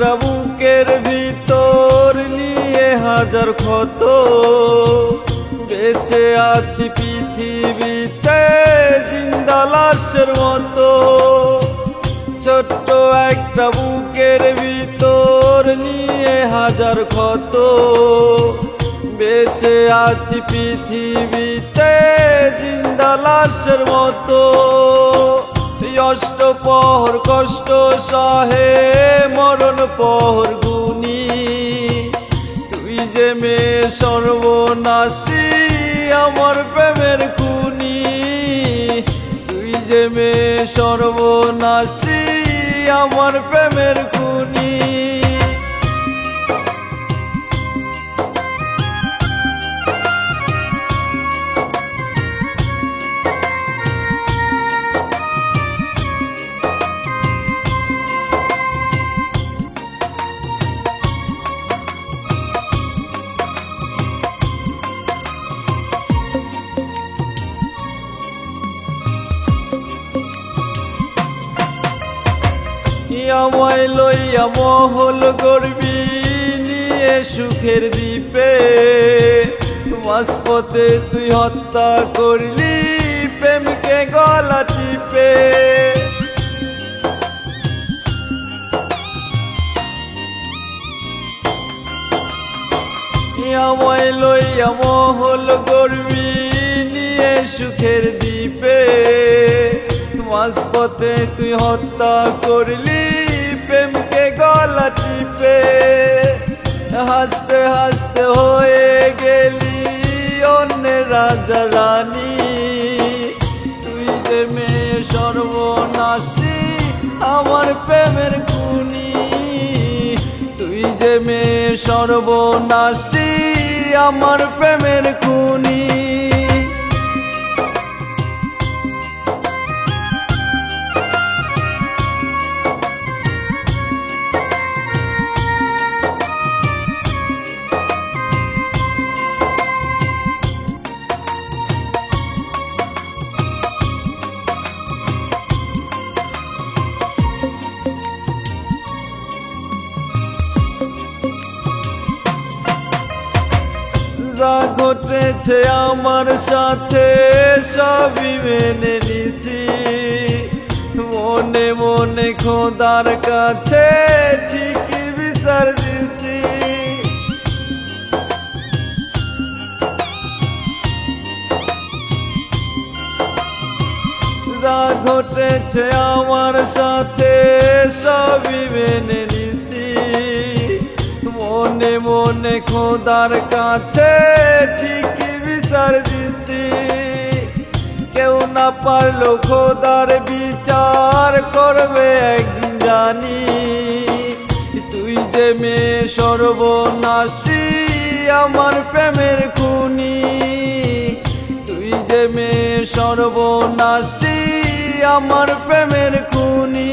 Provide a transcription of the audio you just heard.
একটা বুকের ভিতর নিয়ে হাজার ক্ষত, বেঁচে আছি পৃথিবীতে জিন্দা লাশের মতো। ছোট্ট একটা বুকের ভিতর নিয়ে হাজার ক্ষত, বেঁচে আছি পৃথিবীতে জিন্দা লাশের মতো। অষ্টপহর কষ্ট সহে মরণ পহর গুনি, তুই যে মেয়ে সর্বনাশী আমার প্রেমের খুনি, তুই যে মেয়ে সর্বনাশী আমার প্রেমের খুনি। আমায় লইয়া মহল গড়বি নিয়ে সুখের দ্বীপে, মাঝপথে তুই হত্যা করলি প্রেমকে গলা টিপে। আমায় লইয়া মহল গড়বি নিয়ে সুখের দ্বীপে, মাঝপথে তুই হত্যা করলি প্রেমকে গলা টিপে। হাসতে হাসতে হয়ে গেলি অন্যের রাজা রানী, তুই যে মেয়ে সর্বনাশী আমার প্রেমের খুনি, তুই যে মেয়ে সর্বনাশী আমার প্রেমের খুনি। যা ঘটেছে আমার সাথে সবই মেনে নিছি, মনে মনে খোদার কাছে ঠিকই বিচার দিছি। যা ঘটেছে আমার সাথে সবই মেনে নিছি, মনে মনে খোদার কাছে ঠিকই বিচার দিছি। কেউ না পারলো খোদার বিচার করবে একদিন জানি, তুই যে মেয়ে সর্বনাশী আমার প্রেমের খুনি, তুই যে মেয়ে সর্বনাশী আমার প্রেমের খুনি।